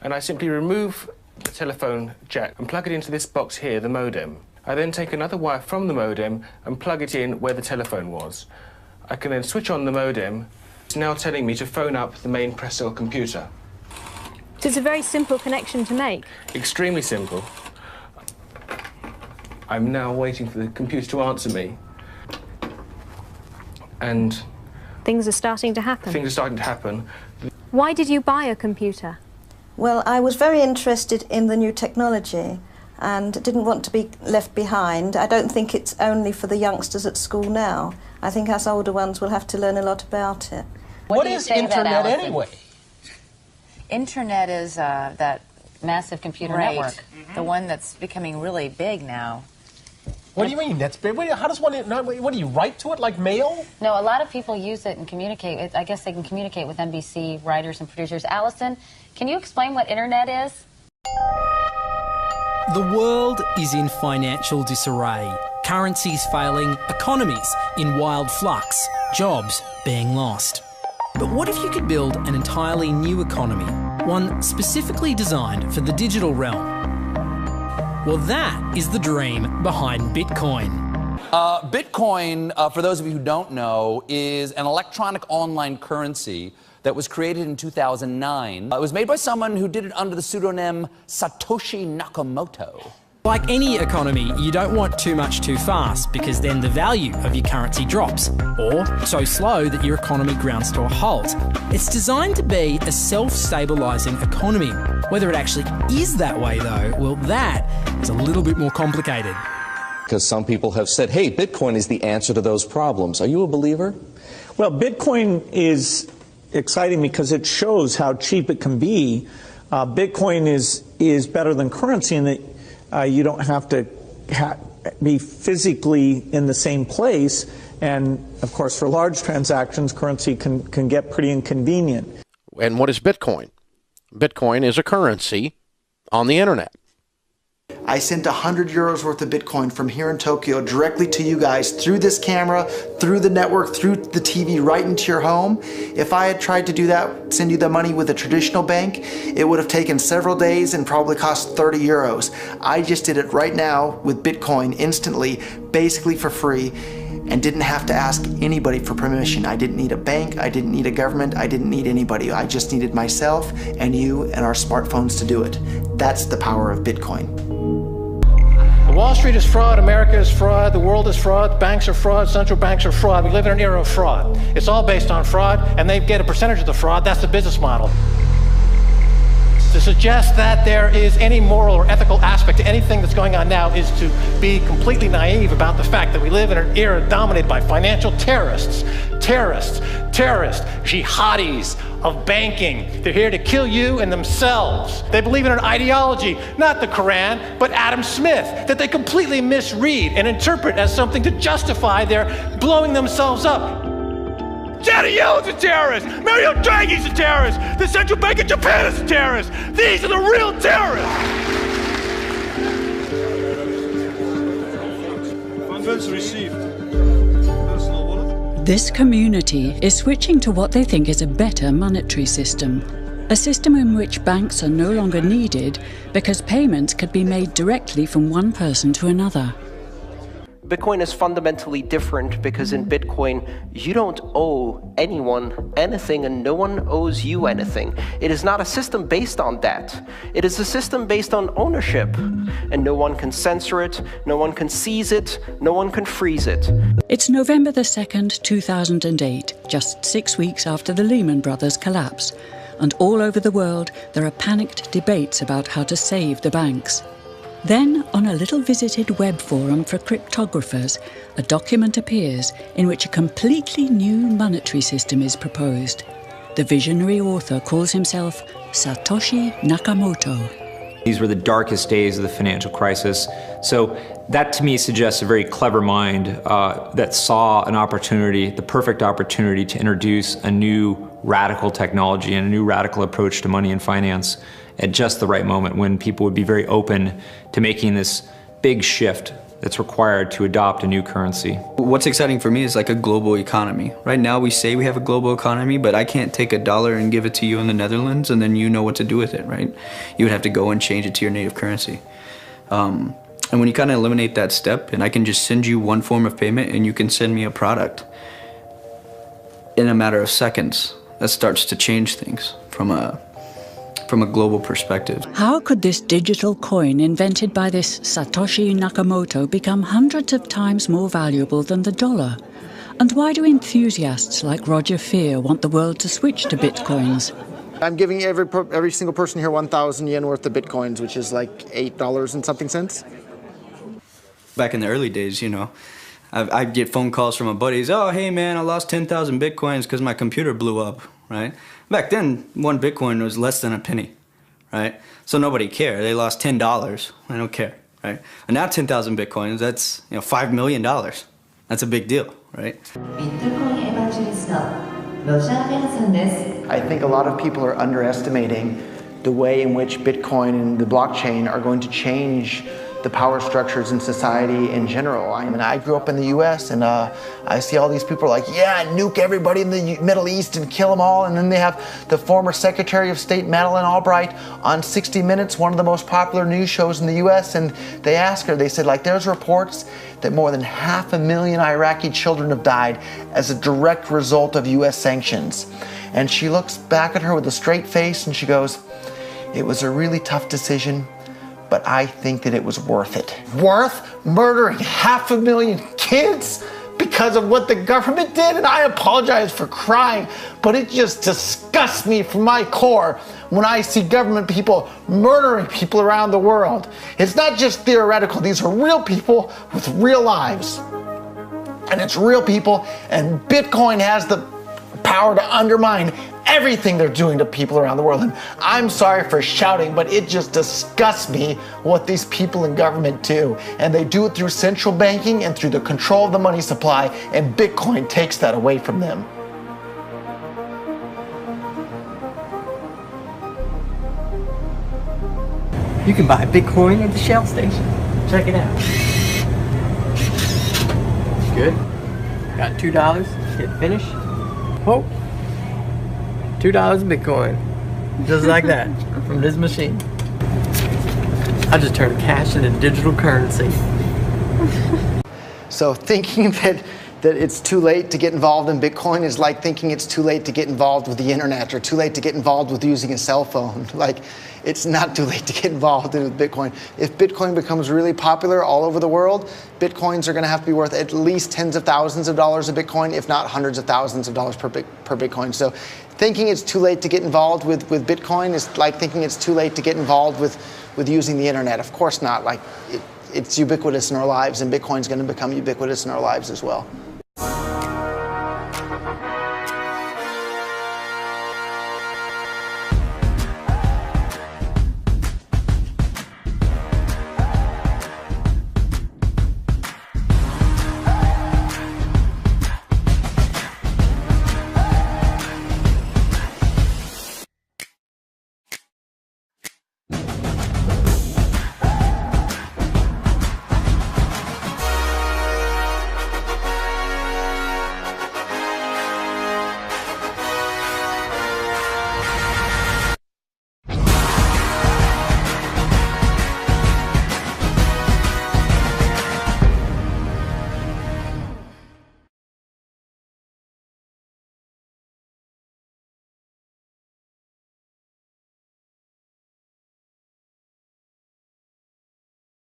and I simply remove the telephone jack and plug it into this box here, the modem. I then take another wire from the modem and plug it in where the telephone was. I can then switch on the modem. It's now telling me to phone up the main press cell computer. So it's a very simple connection to make. Extremely simple. I'm now waiting for the computer to answer me. And things are starting to happen. Things are starting to happen. Why did you buy a computer? Well, I was very interested in the new technology and didn't want to be left behind. I don't think it's only for the youngsters at school now. I think us older ones will have to learn a lot about it. What is Internet anyway? Internet is that massive computer network, the one that's becoming really big now. What do you mean? That's big? How does one? What do you write to it like mail? No, a lot of people use it and communicate. I guess they can communicate with NBC writers and producers. Allison, can you explain what Internet is? The world is in financial disarray. Currencies failing, economies in wild flux, jobs being lost. But what if you could build an entirely new economy, one specifically designed for the digital realm? Well, that is the dream behind Bitcoin. Bitcoin, for those of you who don't know, is an electronic online currency that was created in 2009. It was made by someone who did it under the pseudonym Satoshi Nakamoto. Like any economy, you don't want too much too fast because then the value of your currency drops, or so slow that your economy grounds to a halt. It's designed to be a self-stabilising economy. Whether it actually is that way though, well, that is a little bit more complicated. Because some people have said, hey, Bitcoin is the answer to those problems. Are you a believer? Well, Bitcoin is exciting because it shows how cheap it can be. Bitcoin is better than currency in that you don't have to be physically in the same place, and of course for large transactions currency can get pretty inconvenient. And what is Bitcoin? Bitcoin is a currency on the internet. I sent 100 euros worth of Bitcoin from here in Tokyo directly to you guys through this camera, through the network, through the TV, right into your home. If I had tried to do that, send you the money with a traditional bank, it would have taken several days and probably cost 30 euros. I just did it right now with Bitcoin instantly, basically for free, and didn't have to ask anybody for permission. I didn't need a bank, I didn't need a government, I didn't need anybody. I just needed myself and you and our smartphones to do it. That's the power of Bitcoin. Wall Street is fraud, America is fraud, the world is fraud, banks are fraud, central banks are fraud. We live in an era of fraud. It's all based on fraud, and they get a percentage of the fraud. That's the business model. To suggest that there is any moral or ethical aspect to anything that's going on now is to be completely naive about the fact that we live in an era dominated by financial terrorists, jihadis of banking. They're here to kill you and themselves. They believe in an ideology, not the Quran, but Adam Smith, that they completely misread and interpret as something to justify their blowing themselves up. Janet Yellen's a terrorist! Mario Draghi's a terrorist! The Central Bank of Japan is a terrorist! These are the real terrorists! Funds received. This community is switching to what they think is a better monetary system. A system in which banks are no longer needed because payments could be made directly from one person to another. Bitcoin is fundamentally different because in Bitcoin, you don't owe anyone anything and no one owes you anything. It is not a system based on debt. It is a system based on ownership. And no one can censor it, no one can seize it, no one can freeze it. It's November the 2nd, 2008, just 6 weeks after the Lehman Brothers collapse. And all over the world, there are panicked debates about how to save the banks. Then, on a little visited web forum for cryptographers, a document appears in which a completely new monetary system is proposed. The visionary author calls himself Satoshi Nakamoto. These were the darkest days of the financial crisis. So that to me suggests a very clever mind that saw an opportunity, the perfect opportunity to introduce a new radical technology and a new radical approach to money and finance at just the right moment when people would be very open to making this big shift that's required to adopt a new currency. What's exciting for me is like a global economy. Right now we say we have a global economy, but I can't take $1 and give it to you in the Netherlands and then you know what to do with it, right? You would have to go and change it to your native currency. And when you kind of eliminate that step, and I can just send you one form of payment and you can send me a product in a matter of seconds, that starts to change things from a global perspective. How could this digital coin invented by this Satoshi Nakamoto become hundreds of times more valuable than the dollar? And why do enthusiasts like Roger Fear want the world to switch to bitcoins? I'm giving every single person here 1,000 yen worth of bitcoins, which is like $8 and something cents. Back in the early days, you know, I'd get phone calls from my buddies. Oh, hey man, I lost 10,000 bitcoins because my computer blew up, right? Back then, one Bitcoin was less than a penny, right? So nobody cared. They lost $10. I don't care, right? And now 10,000 Bitcoins, that's, you know, $5 million. That's a big deal, right? I think a lot of people are underestimating the way in which Bitcoin and the blockchain are going to change the power structures in society in general. I mean, I grew up in the US and I see all these people like, yeah, nuke everybody in the Middle East and kill them all. And then they have the former Secretary of State Madeleine Albright on 60 Minutes, one of the most popular news shows in the US. And they asked her, they said, like, there's reports that more than 500,000 Iraqi children have died as a direct result of US sanctions. And she looks back at her with a straight face and she goes, it was a really tough decision, but I think that it was worth it. Worth murdering 500,000 kids because of what the government did? And I apologize for crying, but it just disgusts me from my core when I see government people murdering people around the world. It's not just theoretical, these are real people with real lives. And it's real people, and Bitcoin has the power to undermine everything they're doing to people around the world. And I'm sorry for shouting, but it just disgusts me what these people in government do. And they do it through central banking and through the control of the money supply, and Bitcoin takes that away from them. You can buy Bitcoin at the Shell station. Check it out. Good. Got $2. Hit finish. Oh. $2 Bitcoin. Just like that. From this machine. I just turned cash into digital currency. So thinking that it's too late to get involved in Bitcoin is like thinking it's too late to get involved with the internet or too late to get involved with using a cell phone. Like, it's not too late to get involved in Bitcoin. If Bitcoin becomes really popular all over the world, Bitcoins are going to have to be worth at least tens of thousands of dollars a Bitcoin, if not hundreds of thousands of dollars per Bitcoin. So thinking it's too late to get involved with Bitcoin is like thinking it's too late to get involved with using the internet. Of course not. Like, it's ubiquitous in our lives, and Bitcoin's going to become ubiquitous in our lives as well.